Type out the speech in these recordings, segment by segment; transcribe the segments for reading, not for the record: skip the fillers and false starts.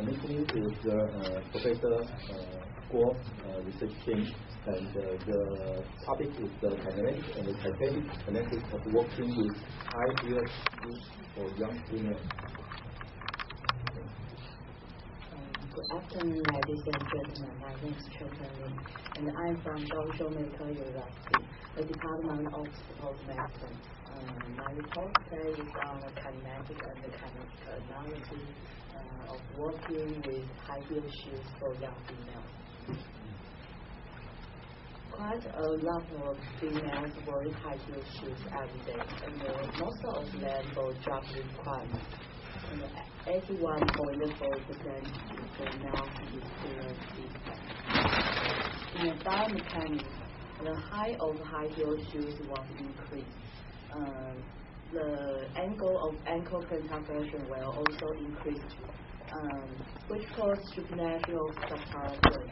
meeting with Professor Guo research team, and the topic is the kinetic and the kinetic kinetics of working with high heel shoes for young females. Good afternoon, ladies and gentlemen. My name is Chien Fen LIN, and I'm from Kaohsiung Medical University, the Department of Sports Medicine. My report today is on the kinetic and the kinetical analysis of working with high heel shoes for young females. Quite a lot of females wear high heel shoes every day, and most of them for job requirements. 81.4% females experience defect. In the biomechanics, the height of high heel shoes was increased. The angle of ankle plantar flexion will also increase, which causes supernatural subtalar.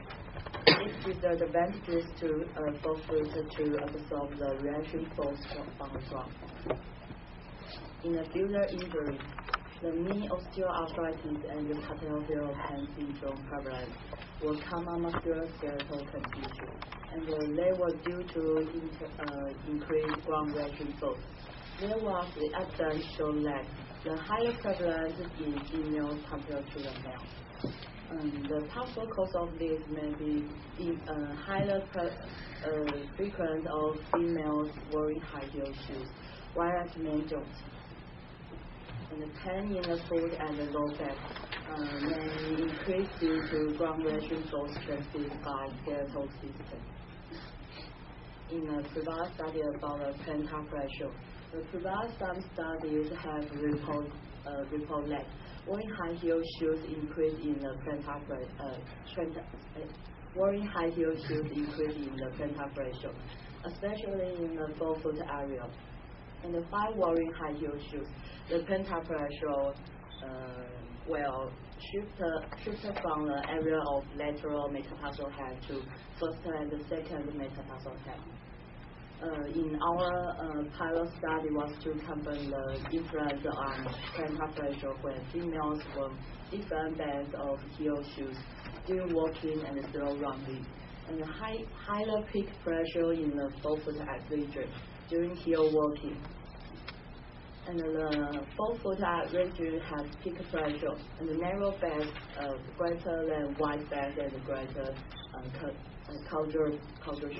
It disadvantages to both foot to absorb the reaction force from the ground. In a further injury, the knee osteoarthritis and the patellofemoral pain syndrome prevalence were common musculoskeletal conditions, and they were due to increased ground reaction force. There was the evidence shown that the higher prevalence in females compared to the males. The possible cause of this may be higher frequency of females wearing high heel shoes, whereas men don't. And the pain in the foot and the low back may increase due to ground reaction force transmitted by skeletal system. In a previous study about the plantar fracture, the previous some studies have report that wearing high heel shoes increase in the plantar fracture, especially in the forefoot area. And by wearing high heel shoes, the plantar fracture will shift from the area of lateral metatarsal head to first and the second metatarsal head. In our pilot study was to compare the influence on plantar fracture when females wear different bands of heel shoes during walking and slow running, and the higher peak pressure in the forefoot region during heel walking. And the forefoot region has peak pressure, and the narrow band greater than wide band and greater caudal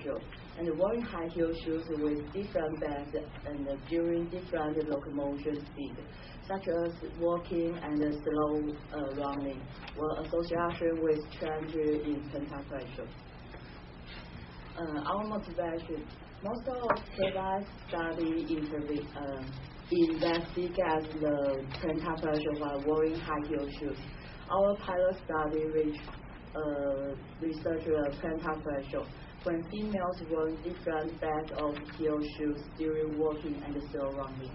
shoe. And wearing high heel shoes with different bands and during different locomotion speed, such as walking and slow running, were associated with change in plantar fracture. Our motivation: most of previous study investigate the plantar fracture while wearing high heel shoes. Our pilot study researched the plantar fracture when females wear different bands of heel shoes during walking and slow running.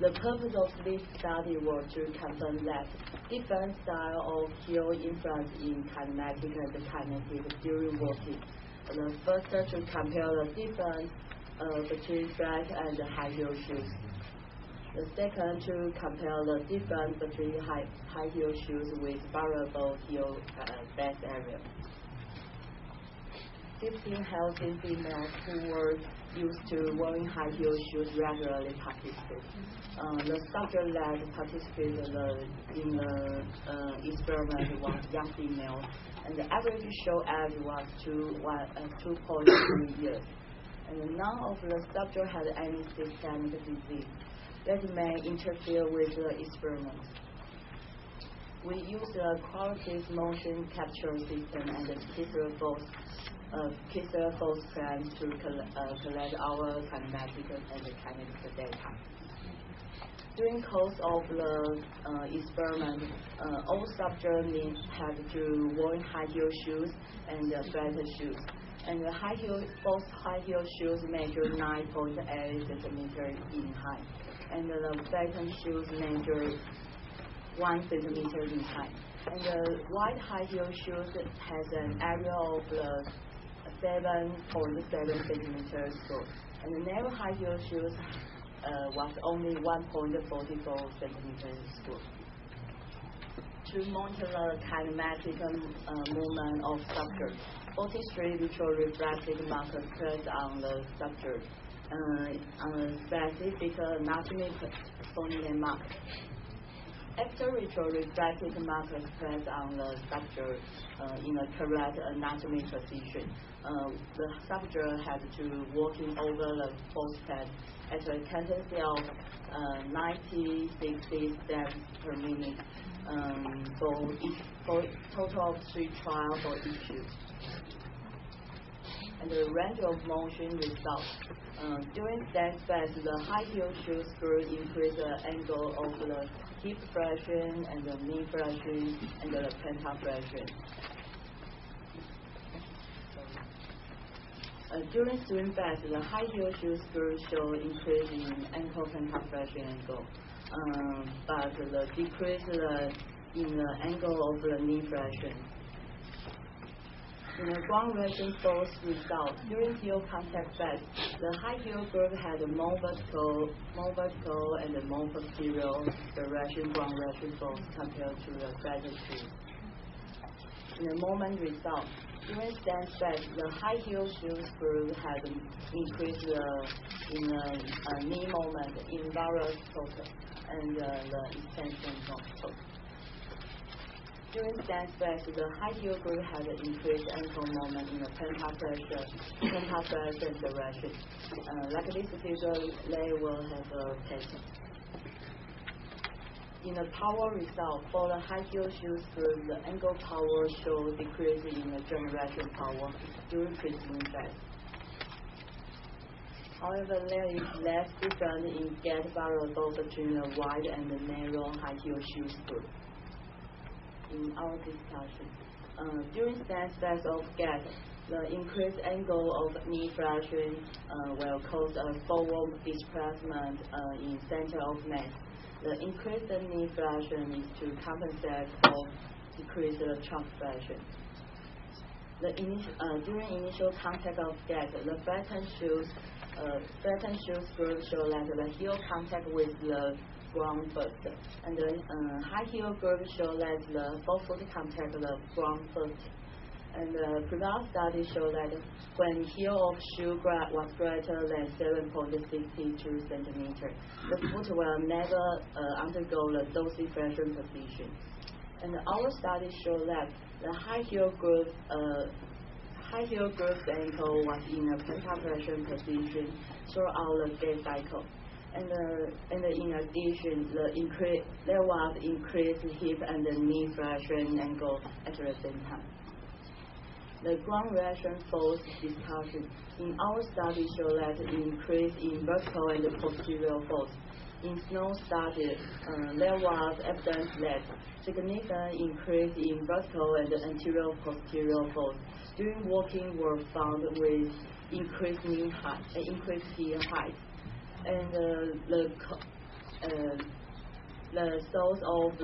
The purpose of this study was to confirm that different styles of heel influence in kinetic and kinetic during walking. The first to compare the difference between flat and high heel shoes. The second to compare the difference between high heel shoes with variable heel base area. 15 healthy females who were used to wearing high heel shoes regularly participated. The subject that participated in the experiment was young female, and the average show age was 2.3 years. And none of the subjects had any systemic disease that may interfere with the experiment. We used a qualitative motion capture system and a Kissler force plan to collect our kinematic and kinetic data. During course of the experiment, all subjects had to wear high heel shoes and flat shoes. And both high heel shoes measure 9.8 centimeters in height, and the flat shoes measure 1 centimeter in height. And the wide high heel shoes has an area of 7.7 centimeters square, and the narrow high heel shoes was only 1.44 centimeters square. to monitor the kinematic movement of structure. 43 vitro-refractive markers placed on the structure on a specific anatomy phoneme mark. After vitro-refractive markers placed on the structure in a correct anatomy position, the subject had to walking over the force pad at a cadence of 90-60 steps per minute for total of 3 trials for each shoe. And the range of motion results. During stand fast, the high heel shoe screw increase the angle of the hip flexion and the knee flexion and the plantar flexion. During swing fast, the high heel shoe screw show increase in ankle plantar flexion angle, but the decrease in the angle of the knee flexion. In the ground reaction force result, during heel contact fast, the high heel group had a more vertical and a more posterior direction ground reaction force compared to the flatter shoe. In the moment result, during stand fast, the high heel shoe screw had increased in the knee moment in varus torque and the extension of torque. During stand fast, the high heel group had increased ankle moment in the plantar flexion direction. Like this figure, they will have a pattern. In the power result, for the high heel shoe screw, the angle power shows decrease in the generation power during pre-swing fast. However, there is less difference in gait variable between the wide and the narrow high heel shoe screw. In our discussion, during stand fast of gait, the increased angle of knee flexion will cause a forward displacement in center of mass. The increased knee flexion is to compensate for decreased trunk flexion. During initial contact of gait, the flattened shoe screw show that the heel contact with the ground first, and the high heel group show that the forefoot contact the ground first. And the previous study showed that when heel of shoe was greater than 7.62 centimeters, the foot will never undergo the dorsiflexion position. And our study showed that the high heel group's ankle was in a plantar flexion position throughout the gait cycle. And in addition, there was increased hip and knee flexion angle at the same time. The ground reaction force discussion. In our study showed that increase in vertical and posterior force. In snow study, there was evidence that significant increase in vertical and anterior posterior force during walking were found with increased heel height. And the source of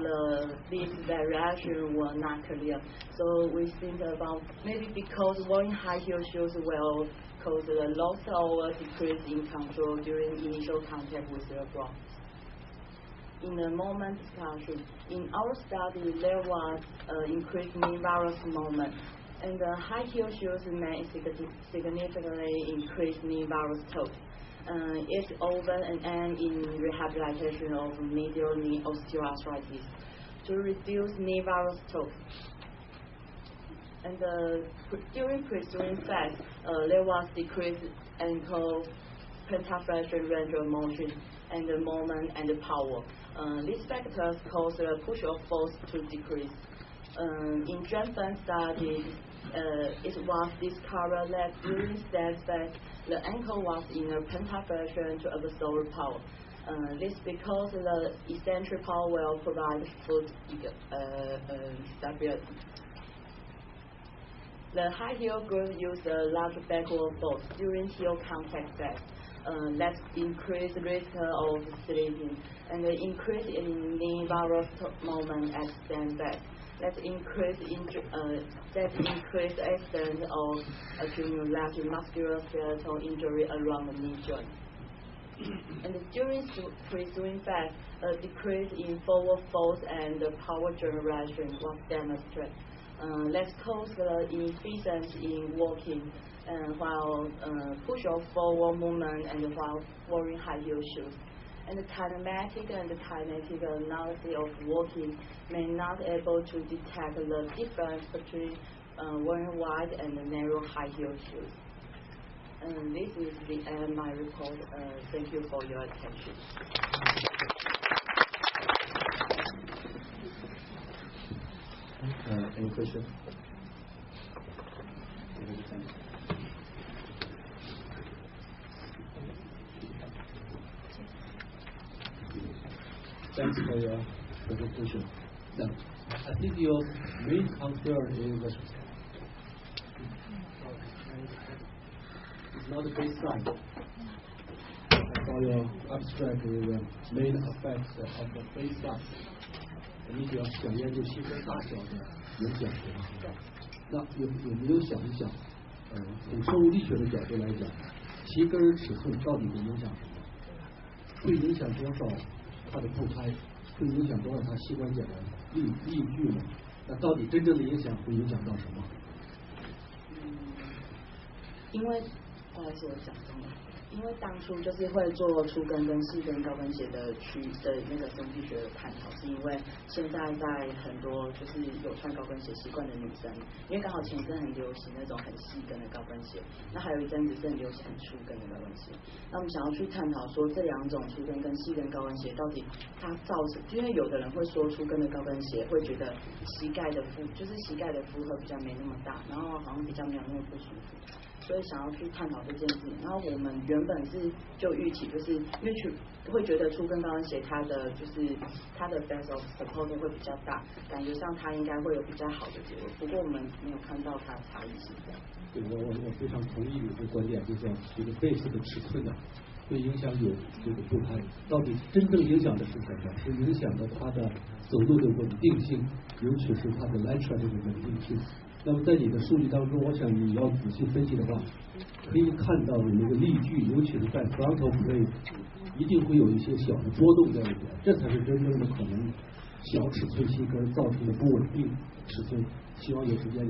this variation were not clear. So we think about maybe because wearing high heel shoes will cause the loss or decrease in control during initial contact with the ground. In the moment discussion, in our study there was increased knee varus moment, and the high heel shoes may significantly increase knee varus torque. It's over and end in rehabilitation of medial knee osteoarthritis to reduce knee varus torque. And during pre-swing fast, there was decreased ankle plantar flexion range of motion and the moment and the power. These factors cause the push-off force to decrease. In Chien Fen study, it was discovered that during stand fast, the ankle was in a plantar flexion to absorb power. This because the eccentric power will provide foot stability. The high heel group used a large backward force during heel contact fast. That increased risk of slipping and the increase in knee varus moment at stand fast. That increased extent of accumulated musculoskeletal injury around the knee joint. And during pre-swing back, a decrease in forward force and the power generation was demonstrated. That caused the inefficiency in walking, while push off forward movement and while wearing high heel shoes. And the kinematic and the kinetic analysis of walking may not able to detect the difference between wearing wide and narrow high heel shoes. And this is the end of my report. Thank you for your attention. Any questions? Thanks for your presentation. Now, I think your main concern is not the baseline. I saw your abstract is the main effects of the baseline. 你主要想研究膝跟大小的影响，那有没有想一想，从生物力学的角度来讲，膝跟尺寸到底会影响什么？会影响多少它的后胎？会影响多少它膝关节的力矩呢？那到底真正的影响会影响到什么？因为不好意思，我讲中了。因为当初就是会做粗跟跟细跟高跟鞋的那个生理学的探讨，是因为现在在很多就是有穿高跟鞋习惯的女生，因为刚好前阵很流行那种很细跟的高跟鞋，那还有一阵子是很流行很粗跟的高跟鞋。那我们想要去探讨说这两种粗跟跟细跟高跟鞋到底它造成，因为有的人会说粗跟的高跟鞋会觉得膝盖的负荷比较没那么大，然后好像比较没有那么不舒服。所以想要去探讨这件事情，然后我们原本是就预期，就是因为会觉得粗跟高跟鞋它的 base of support 会比较大，感觉上它应该会有比较好的结果。不过我们没有看到它差异性这样。对，我非常同意你的观点，就像这个 base 的尺寸啊，会影响有这个步态。到底真正影响的是什么？是影响的它的走路的稳定性，尤其是它的 lateral 的稳定性。那么在你的数据当中，我想你要仔细分析的话，可以看到你那个力矩，尤其是在 frontal plate， 一定会有一些小的波动在里边，这才是真正的可能小尺寸膝跟造成的不稳定尺寸。希望有时间